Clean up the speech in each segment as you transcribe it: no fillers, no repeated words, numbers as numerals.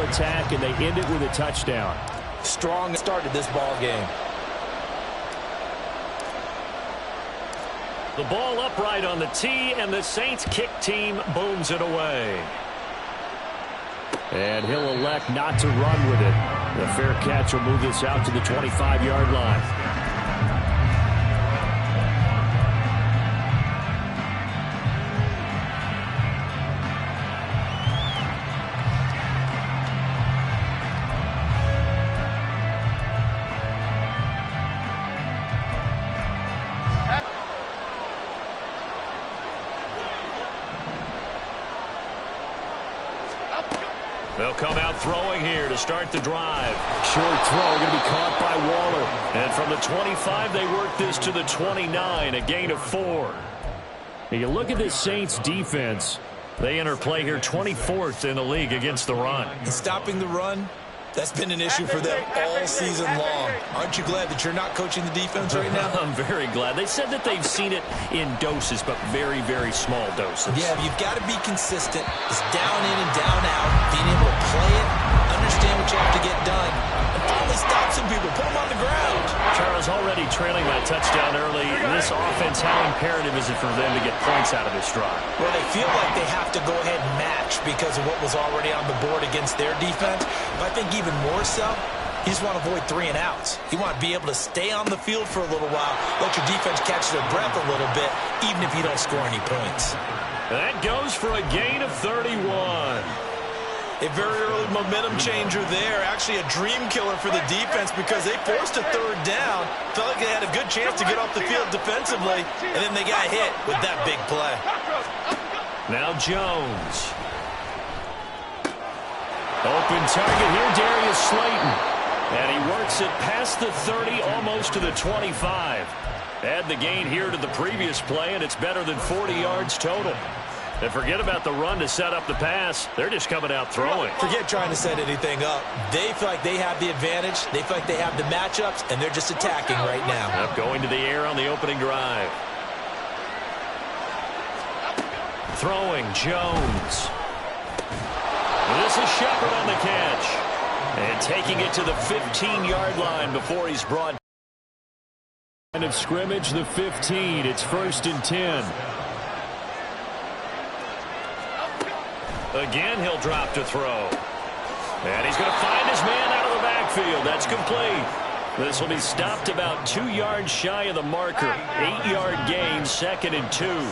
attack, and they end it with a touchdown. Strong started this ball game. The ball upright on the tee, and the Saints kick team booms it away. And he'll elect not to run with it. The fair catch will move this out to the 25-yard line. They'll come out throwing here to start the drive. Short throw going to be caught by Waller. And from the 25, they work this to the 29, a gain of 4. Now you look at this Saints defense. They enter play here 24th in the league against the run. And stopping the run, that's been an issue for them all season long. Aren't you glad that you're not coaching the defense right now? I'm very glad. They said that they've seen it in doses, but very, very small doses. Yeah, you've got to be consistent. It's down in and down out. Being able to play it, understand what you have to get done, and finally stop some people, put them on the ground. Charles, already trailing that touchdown early. This offense, how imperative is it for them to get points out of this drive? Well, they feel like they have to go ahead and match because of what was already on the board against their defense. But I think even more so, you just want to avoid 3 and outs. You want to be able to stay on the field for a little while, let your defense catch their breath a little bit, even if you don't score any points. That goes for a gain of 31. A very early momentum changer there. Actually a dream killer for the defense because they forced a 3rd down. Felt like they had a good chance to get off the field defensively, and then they got hit with that big play. Now Jones. Open target here, Darius Slayton. And he works it past the 30, almost to the 25. Add the gain here to the previous play, and it's better than 40 yards total. And forget about the run to set up the pass. They're just coming out throwing. Forget trying to set anything up. They feel like they have the advantage. They feel like they have the matchups, and they're just attacking right now. Yep, going to the air on the opening drive. Throwing, Jones. This is Shepard on the catch. And taking it to the 15-yard line before he's brought. End of scrimmage, the 15. It's 1st and 10. Again, he'll drop to throw. And he's going to find his man out of the backfield. That's complete. This will be stopped about 2 yards shy of the marker. 8-yard gain, 2nd and 2.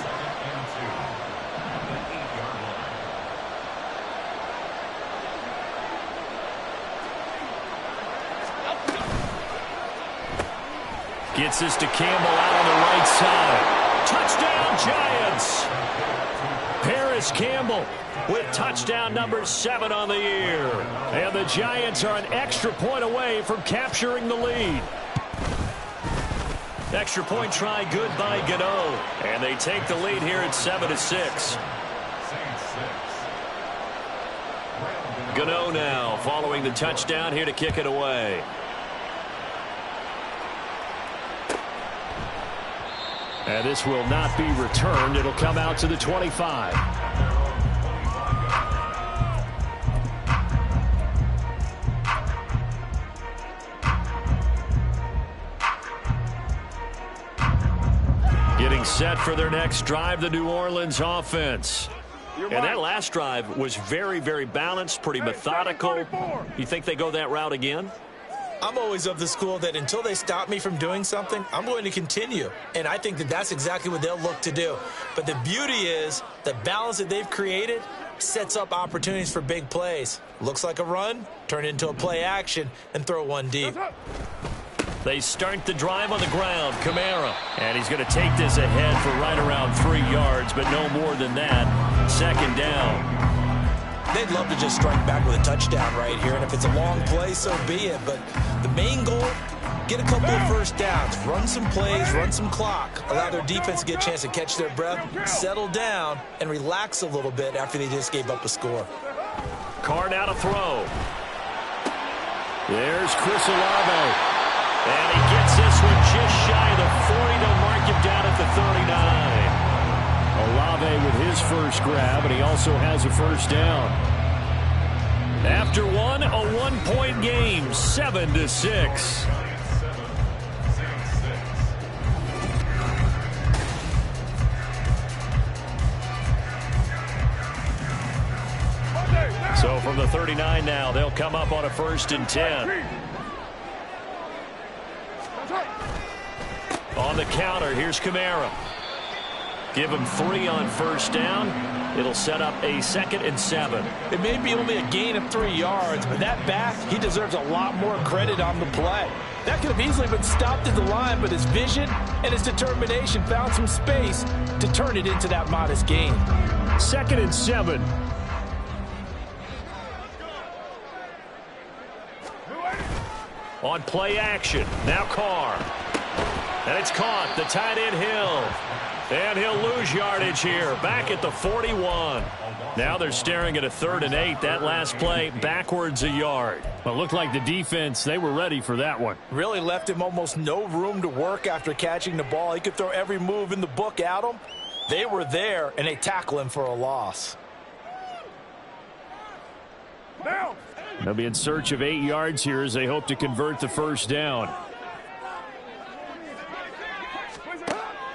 Gets this to Campbell out on the right side. Touchdown, Giants! Paris Campbell with touchdown number 7 on the year. And the Giants are an extra point away from capturing the lead. Extra point try good by Gano. And they take the lead here at 7-6. Gano now following the touchdown here to kick it away. And this will not be returned. It'll come out to the 25. Getting set for their next drive, the New Orleans offense. And that last drive was very, very balanced, pretty methodical. You think they go that route again? I'm always of the school that until they stop me from doing something, I'm going to continue. And I think that that's exactly what they'll look to do. But the beauty is the balance that they've created sets up opportunities for big plays. Looks like a run, turn it into a play action, and throw one deep. They start the drive on the ground. Kamara. And he's going to take this ahead for right around 3 yards, but no more than that. 2nd down. They'd love to just strike back with a touchdown right here, and if it's a long play, so be it. But the main goal, get a couple of first downs, run some plays, run some clock, allow their defense to get a chance to catch their breath, settle down, and relax a little bit after they just gave up a score. Card out a throw. There's Chris Olave. And he gets this one just shy of the 40. They'll mark him down at the 39. Olave with his first grab, and he also has a first down. After one, a one-point game, 7-6. So from the 39 now, they'll come up on a 1st and 10. On the counter, here's Kamara. Give him 3 on 1st down. It'll set up a 2nd and 7. It may be only a gain of 3 yards, but that back, he deserves a lot more credit on the play. That could have easily been stopped at the line, but his vision and his determination found some space to turn it into that modest gain. 2nd and 7. On play action, now Carr. And it's caught, the tight end Hill. And he'll lose yardage here, back at the 41. Now they're staring at a 3rd and 8. That last play, backwards a yard. Well, it looked like the defense, they were ready for that one. Really left him almost no room to work after catching the ball. He could throw every move in the book at him. They were there, and they tackle him for a loss. They'll be in search of 8 yards here as they hope to convert the 1st down.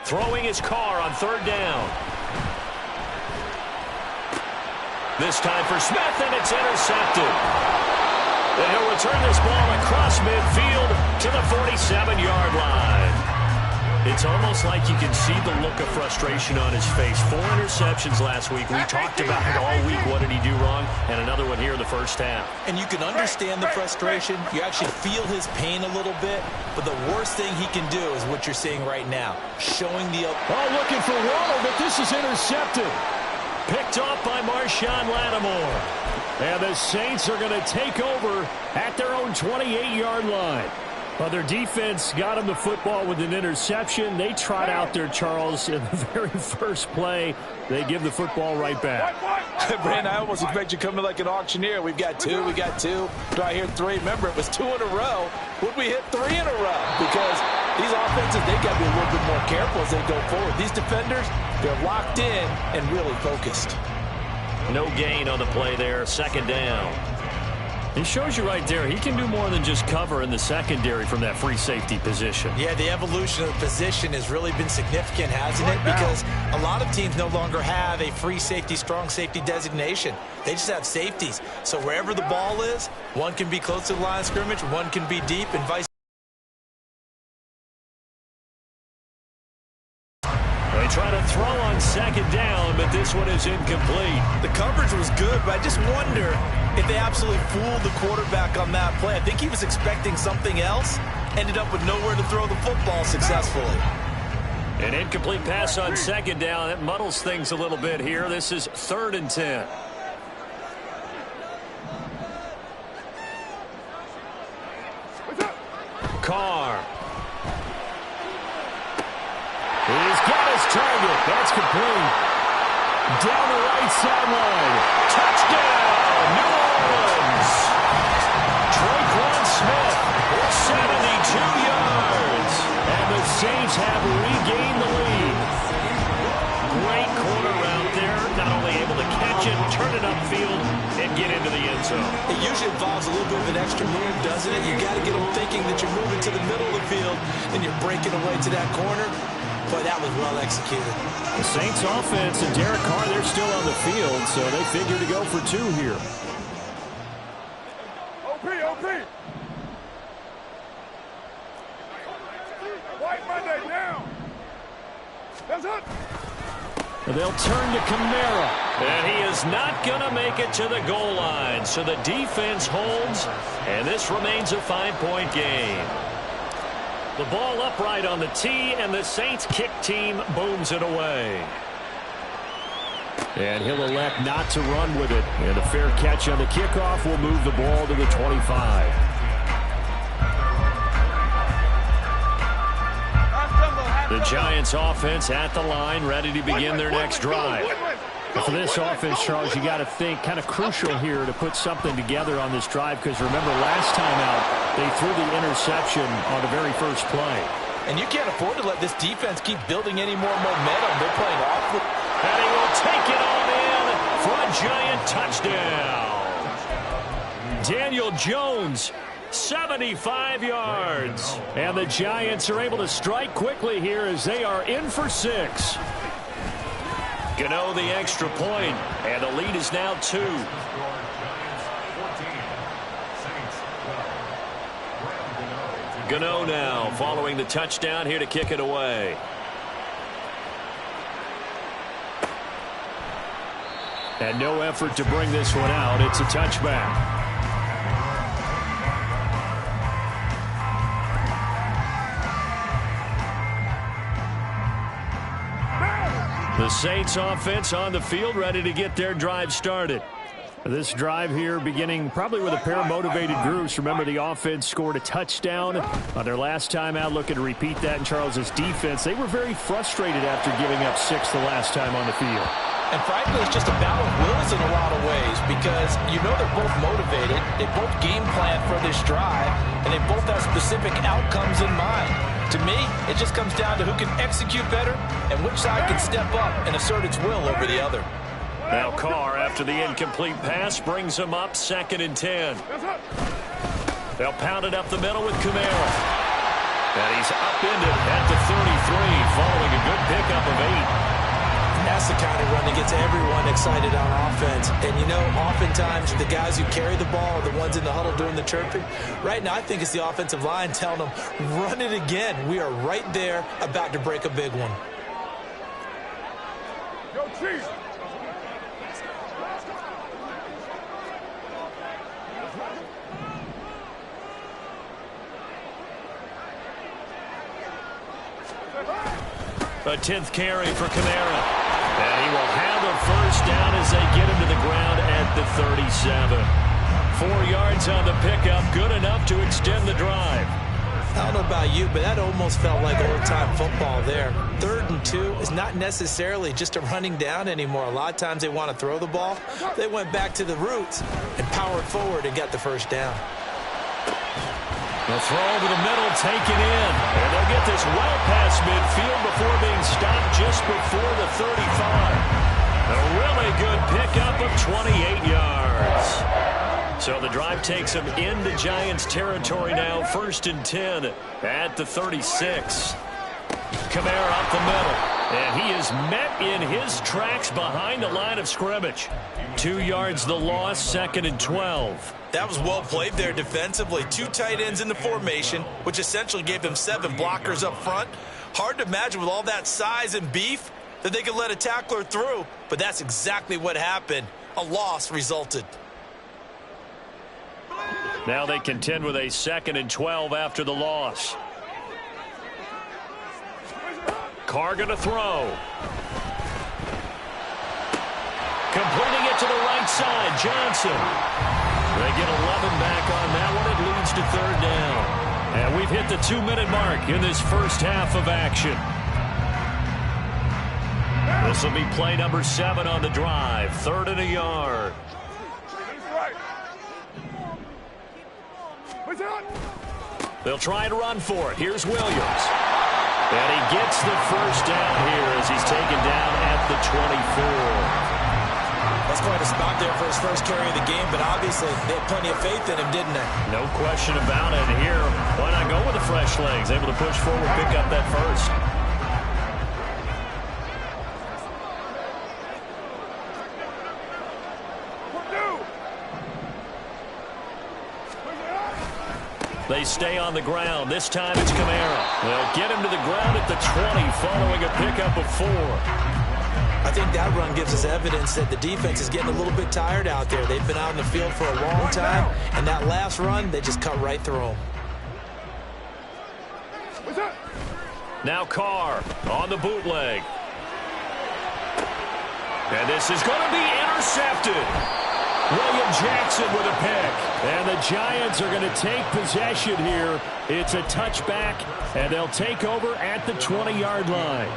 Throwing his Carr on 3rd down. This time for Smith, and it's intercepted. And he'll return this ball across midfield to the 47-yard line. It's almost like you can see the look of frustration on his face. 4 interceptions last week. We talked about it all week. What did he do wrong? And another one here in the 1st half. And you can understand the frustration. You actually feel his pain a little bit. But the worst thing he can do is what you're seeing right now. Showing the... Oh, looking for Waller, but this is intercepted. Picked off by Marshawn Lattimore. And the Saints are going to take over at their own 28-yard line. Well, their defense got him the football with an interception. They trot out there, Charles, in the very first play. They give the football right back. Brandon, I almost expect you coming like an auctioneer. We've got 2, we got 2. Do I hear 3? Remember, it was 2 in a row. Would we hit 3 in a row? Because these offenses, they got to be a little bit more careful as they go forward. These defenders, they're locked in and really focused. No gain on the play there, 2nd down. He shows you right there, he can do more than just cover in the secondary from that free safety position. Yeah, the evolution of the position has really been significant, hasn't it? Because a lot of teams no longer have a free safety, strong safety designation. They just have safeties. So wherever the ball is, one can be close to the line of scrimmage, one can be deep, and vice versa. They try to throw on 2nd down, but this one is incomplete. The coverage was good, but I just wonder if they absolutely fooled the quarterback on that play. I think he was expecting something else, ended up with nowhere to throw the football successfully. An incomplete pass on 2nd down. That muddles things a little bit here. This is 3rd and 10. Carr. He's got his target. That's complete. Down the right sideline. Touchdown, New Orleans. Traquan Smith with 72 yards. And the Saints have regained the lead. Great corner out there. Not only able to catch it, turn it upfield, and get into the end zone. It usually involves a little bit of an extra move, doesn't it? You got to get them thinking that you're moving to the middle of the field and you're breaking away to that corner. But that was well executed. The Saints offense and Derek Carr, they're still on the field, so they figure to go for 2 here. OP. White Monday down. That's it. They'll turn to Kamara. And he is not going to make it to the goal line. So the defense holds, and this remains a 5-point game. The ball upright on the tee, and the Saints kick team booms it away. And he'll elect not to run with it. And a fair catch on the kickoff will move the ball to the 25. The Giants offense at the line, ready to begin their next drive. For this offense, Charles, you got to think kind of crucial here to put something together on this drive, because remember last time out they threw the interception on the very first play. And you can't afford to let this defense keep building any more momentum. They're playing awful. And he will take it on in for a Giant touchdown. Daniel Jones, 75 yards. And the Giants are able to strike quickly here as they are in for 6. Gano the extra point, and the lead is now 2. Gano now following the touchdown here to kick it away. And no effort to bring this one out. It's a touchback. The Saints offense on the field, ready to get their drive started. This drive here beginning probably with a pair of motivated groups. Remember, the offense scored a touchdown on their last time out, looking to repeat that in Charles's defense. They were very frustrated after giving up 6 the last time on the field. And frankly, it's just a battle of wills in a lot of ways because you know they're both motivated. They both game plan for this drive, and they both have specific outcomes in mind. To me, it just comes down to who can execute better and which side can step up and assert its will over the other. Now Carr, after the incomplete pass, brings him up 2nd and 10. They'll pound it up the middle with Kamara. And he's upended at the 33, following a good pickup of 8. That's the kind of run that gets everyone excited on offense. And, you know, oftentimes the guys who carry the ball are the ones in the huddle doing the chirping. Right now, I think it's the offensive line telling them, run it again. We are right there about to break a big one. Yo, Chief. A 10th carry for Kamara. And he will have a first down as they get him to the ground at the 37. 4 yards on the pickup, good enough to extend the drive. I don't know about you, but that almost felt like old-time football there. 3rd and 2 is not necessarily just a running down anymore. A lot of times they want to throw the ball. They went back to the roots and powered forward and got the first down. The throw over the middle, taken in. And they'll get this well past midfield before being stopped just before the 35. A really good pickup of 28 yards. So the drive takes them into Giants territory now. 1st and 10 at the 36. Kamara up the middle. And he is met in his tracks behind the line of scrimmage. 2 yards the loss, 2nd and 12. That was well played there defensively. 2 tight ends in the formation, which essentially gave them 7 blockers up front. Hard to imagine with all that size and beef that they could let a tackler through, but that's exactly what happened. A loss resulted. Now they contend with a 2nd and 12 after the loss. Carr going to throw. Completing it to the right side, Johnson. They get 11 back on that one. It leads to 3rd down. And we've hit the 2-minute mark in this first half of action. This will be play number 7 on the drive. 3rd and a yard. They'll try and run for it. Here's Williams. And he gets the first down here as he's taken down at the 24. That's quite a spot there for his first carry of the game, but obviously they had plenty of faith in him, didn't they? No question about it. Here, why not go with the fresh legs? Able to push forward, pick up that first. They stay on the ground. This time it's Kamara. They'll get him to the ground at the 20 following a pickup of 4. I think that run gives us evidence that the defense is getting a little bit tired out there. They've been out in the field for a long time, and that last run, they just cut right through them. Now Carr on the bootleg. And this is going to be intercepted. William Jackson with a pick. And the Giants are going to take possession here. It's a touchback, and they'll take over at the 20-yard line.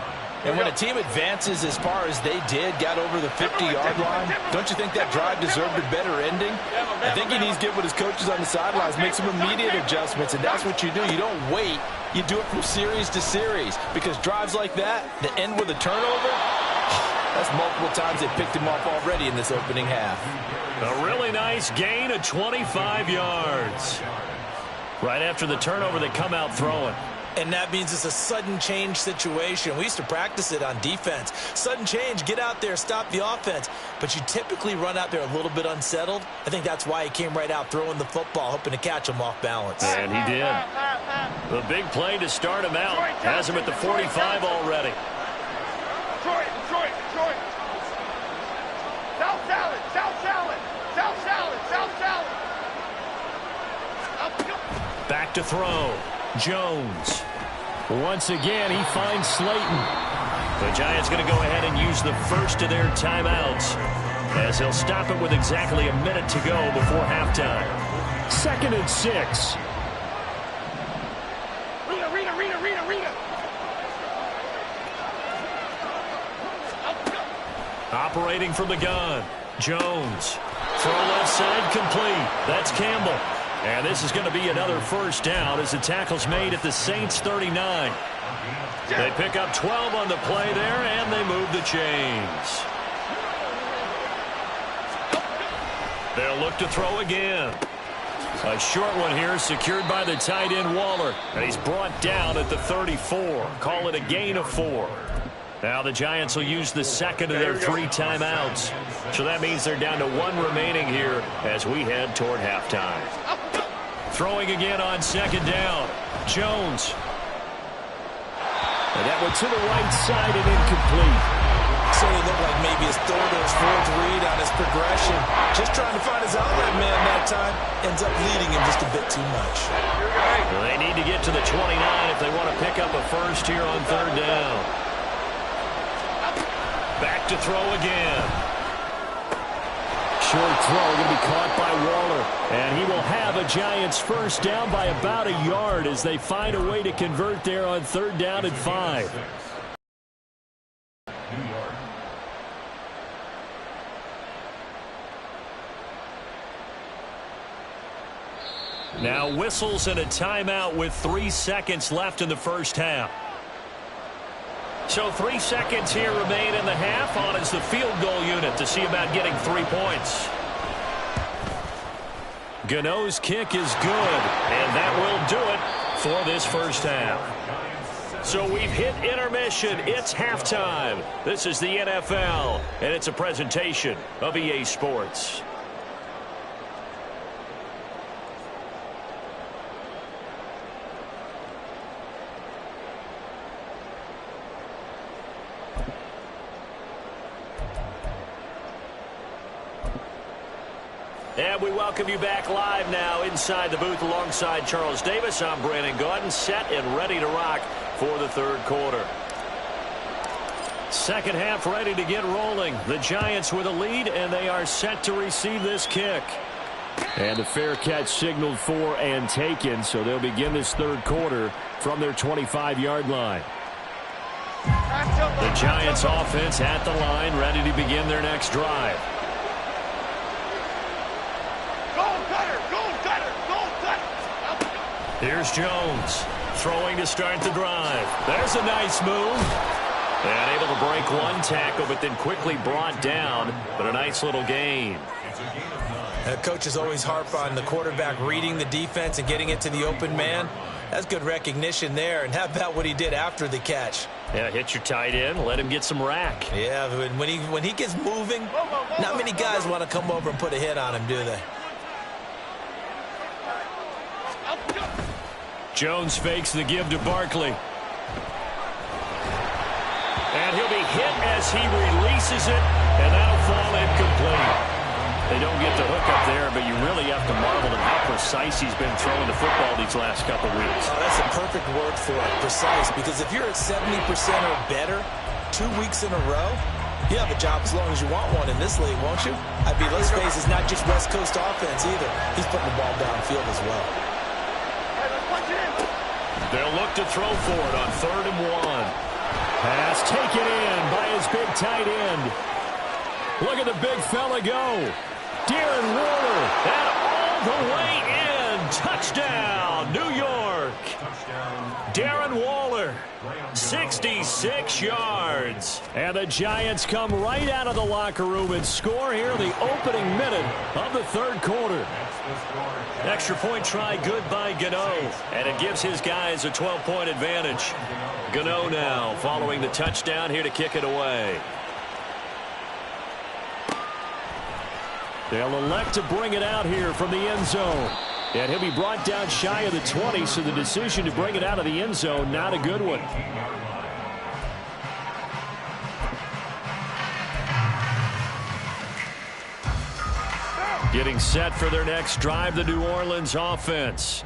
And when a team advances as far as they did, got over the 50-yard line, don't you think that drive deserved a better ending? I think he needs to get with his coaches on the sidelines, make some immediate adjustments, and that's what you do. You don't wait. You do it from series to series, because drives like that end with a turnover, That's multiple times they picked him off already in this opening half. A really nice gain of 25 yards. Right after the turnover, they come out throwing. And that means it's a sudden change situation. We used to practice it on defense. Sudden change, get out there, stop the offense. But you typically run out there a little bit unsettled. I think that's why he came right out throwing the football, hoping to catch him off balance. And he did. The big play to start him out. Has him at the 45 already. Detroit. South salad. Back to throw. Jones. Once again, he finds Slayton. The Giants going to go ahead and use the first of their timeouts, as they'll stop it with exactly a minute to go before halftime. 2nd and 6. Rita. Operating from the gun. Jones. Throw left side complete. That's Campbell. And this is going to be another first down as the tackle's made at the Saints 39. They pick up 12 on the play there, and they move the chains. They'll look to throw again. A short one here secured by the tight end Waller. And he's brought down at the 34. Call it a gain of 4. Now the Giants will use the second of their 3 timeouts. So that means they're down to 1 remaining here as we head toward halftime. Throwing again on 2nd down. Jones. And that one to the right side and incomplete. So it looked like maybe his 3rd or his 4th read on his progression. Just trying to find his outlet man that time. Ends up leading him just a bit too much. Well, they need to get to the 29 if they want to pick up a first here on 3rd down. Back to throw again. Short throw going to be caught by Waller. And he will have a Giants first down by about a yard as they find a way to convert there on 3rd down and 5. Now whistles and a timeout with 3 seconds left in the first half. So 3 seconds here remain in the half. On is the field goal unit to see about getting 3 points. Gano's kick is good, and that will do it for this first half. So we've hit intermission. It's halftime. This is the NFL, and it's a presentation of EA Sports. And we welcome you back live now inside the booth alongside Charles Davis. I'm Brandon Gaudin, set and ready to rock for the 3rd quarter. Second half ready to get rolling. The Giants with a lead, and they are set to receive this kick. And the fair catch signaled for and taken, so they'll begin this 3rd quarter from their 25-yard line. The Giants offense at the line, ready to begin their next drive. Here's Jones throwing to start the drive. There's a nice move. And able to break 1 tackle, but then quickly brought down. But a nice little gain. Coaches always harp on the quarterback reading the defense and getting it to the open man. That's good recognition there. And how about what he did after the catch? Yeah, hit your tight end, let him get some rack. Yeah, when he gets moving, not many guys want to come over and put a hit on him, do they? Jones fakes the give to Barkley. And he'll be hit as he releases it, and that'll fall incomplete. They don't get the hook up there, but you really have to marvel at how precise he's been throwing the football these last couple weeks. Oh, that's a perfect word for it, precise, because if you're at 70% or better 2 weeks in a row, you have a job as long as you want one in this league, won't you? I mean, let's face it, it's not just West Coast offense either. He's putting the ball downfield as well. They'll look to throw for it on 3rd and 1. Pass taken in by his big tight end. Look at the big fella go. Darren Waller, and all the way in. Touchdown, New York. mark. Darren Waller, 66 yards. And the Giants come right out of the locker room and score here in the opening minute of the third quarter. Extra point try good by Gano, and it gives his guys a 12-point advantage. Gano now following the touchdown here to kick it away. They'll elect to bring it out here from the end zone. And he'll be brought down shy of the 20, so the decision to bring it out of the end zone, not a good one. Getting set for their next drive, the New Orleans offense.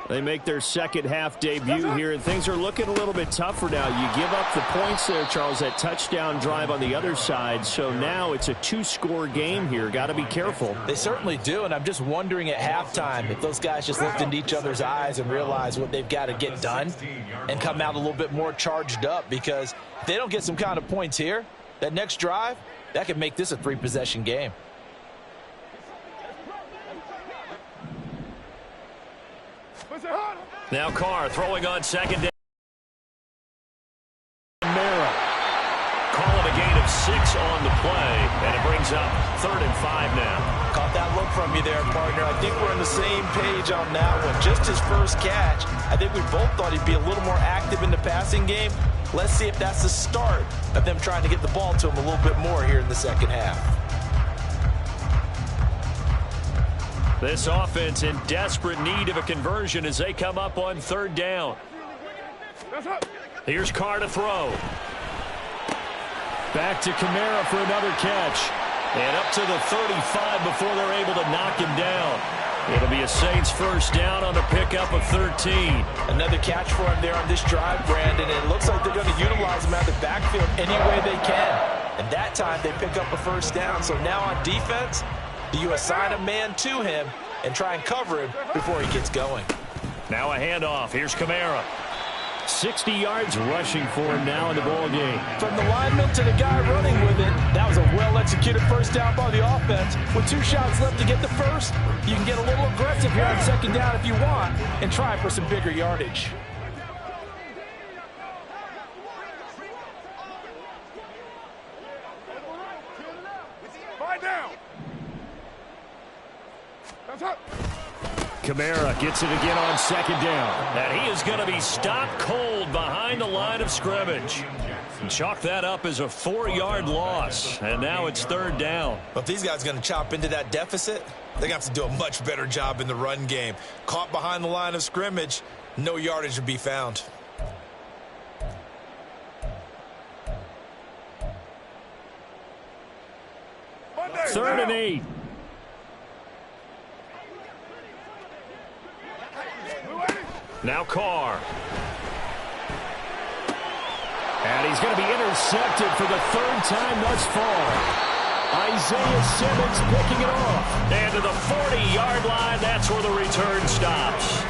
They make their second half debut here, and things are looking a little bit tougher now. You give up the points there, Charles, that touchdown drive on the other side. So now it's a two-score game here. Got to be careful. They certainly do, and I'm just wondering at halftime if those guys just looked into each other's eyes and realize what they've got to get done and come out a little bit more charged up, because if they don't get some kind of points here, that next drive, that could make this a three-possession game. Now Carr throwing on second down. Mara. Call it a gain of 6 on the play, and it brings up 3rd and 5 now. Caught that look from you there, partner. I think we're on the same page on that one. Just his first catch, I think we both thought he'd be a little more active in the passing game. Let's see if that's the start of them trying to get the ball to him a little bit more here in the second half. This offense in desperate need of a conversion as they come up on 3rd down. Here's Carr to throw. Back to Kamara for another catch. And up to the 35 before they're able to knock him down. It'll be a Saints first down on the pickup of 13. Another catch for him there on this drive, Brandon. And it looks like they're going to utilize him out of the backfield any way they can. And that time they pick up a first down. So now on defense, do you assign a man to him and try and cover him before he gets going? Now a handoff. Here's Kamara. 60 yards rushing for him now in the ball game. From the lineman to the guy running with it, that was a well-executed first down by the offense. With 2 shots left to get the first, you can get a little aggressive here on second down if you want and try for some bigger yardage. Kamara gets it again on second down. And he is going to be stopped cold behind the line of scrimmage. And chalk that up as a 4-yard loss. And now it's 3rd down. Well, if these guys are going to chop into that deficit, they're going to have to do a much better job in the run game. Caught behind the line of scrimmage, no yardage to be found. Third and 8. Now Carr. And he's going to be intercepted for the 3rd time thus far. Isaiah Simmons picking it off. And to the 40-yard line, that's where the return stops.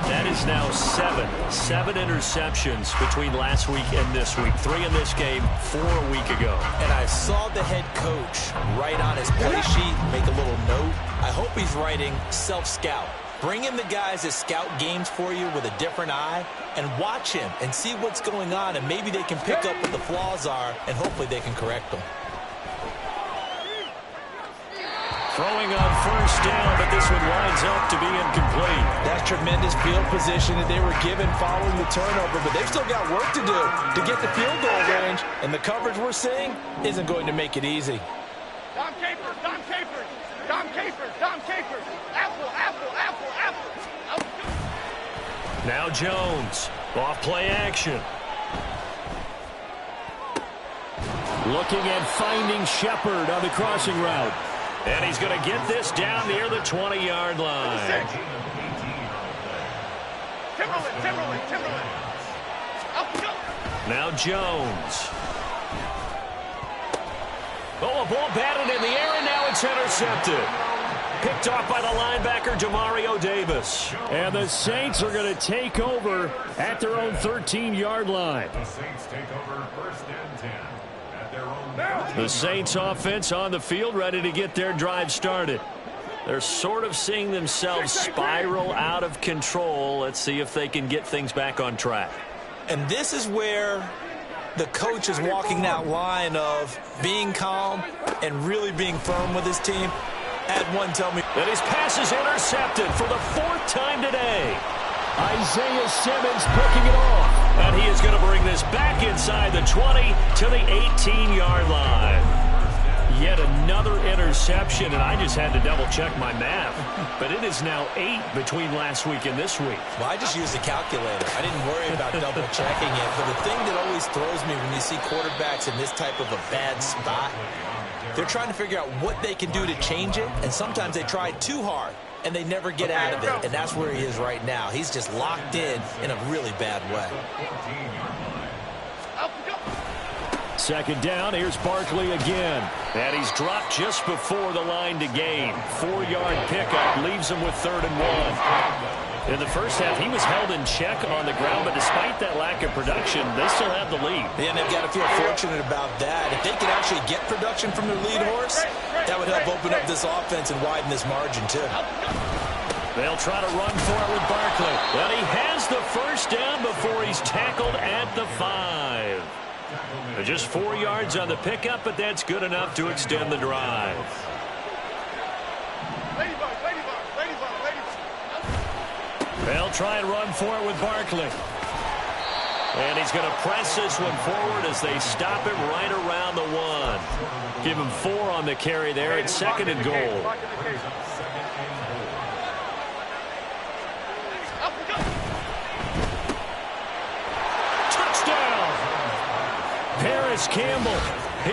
That is now 7 interceptions between last week and this week. 3 in this game, 4 a week ago. And I saw the head coach write on his play sheet, make a little note. I hope he's writing self-scout. Bring in the guys that scout games for you with a different eye and watch him and see what's going on, and maybe they can pick up what the flaws are, and hopefully they can correct them. Throwing on first down, but this one winds up to be incomplete. That's tremendous field position that they were given following the turnover, but they've still got work to do to get the field goal range, and the coverage we're seeing isn't going to make it easy. Dom Capers, Dom Capers, Dom Capers, Dom Capers. Apple, apple, apple, apple. Now Jones, off play action. Looking at finding Shepard on the crossing route. And he's going to get this down near the 20-yard line. Timberland. Now Jones. Oh, a ball batted in the air, and now it's intercepted. Picked off by the linebacker, Demario Davis. And the Saints are going to take over at their own 13-yard line. The Saints take over 1st and 10 at their own. The Saints offense on the field, ready to get their drive started. They're sort of seeing themselves spiral out of control. Let's see if they can get things back on track. And this is where the coach is walking that line of being calm and really being firm with his team. Had one tell me that his pass is intercepted for the 4th time today. Isaiah Simmons picking it off. And he is going to bring this back inside the 20 to the 18-yard line. Yet another interception, and I just had to double-check my math. But it is now 8 between last week and this week. Well, I just used a calculator. I didn't worry about double-checking it. But the thing that always throws me when you see quarterbacks in this type of a bad spot, they're trying to figure out what they can do to change it, and sometimes they try too hard, and they never get out of it. And that's where he is right now. He's just locked in a really bad way. Second down, here's Barkley again. And he's dropped just before the line to gain. 4-yard pickup leaves him with 3rd and 1. In the first half, he was held in check on the ground, but despite that lack of production, they still have the lead. Yeah, and they've got to feel fortunate about that. If they could actually get production from their lead horse, that would help open up this offense and widen this margin, too. They'll try to run for it with Barkley. But he has the first down before he's tackled at the 5. Just 4 yards on the pickup, but that's good enough to extend the drive. They'll try and run for it with Barkley. And he's going to press this one forward as they stop him right around the 1. Give him 4 on the carry there. It's 2nd and goal. Campbell,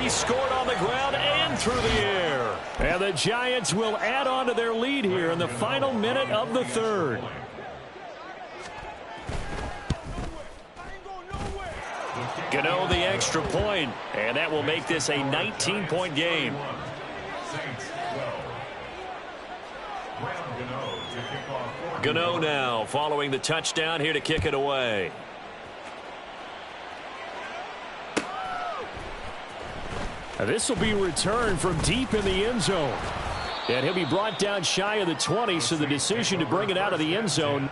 he scored on the ground and through the air. And the Giants will add on to their lead here in the final minute of the 3rd. Gano the extra point, and that will make this a 19-point game. Gano now following the touchdown here to kick it away. This will be returned from deep in the end zone. And he'll be brought down shy of the 20, so the decision to bring it out of the end zone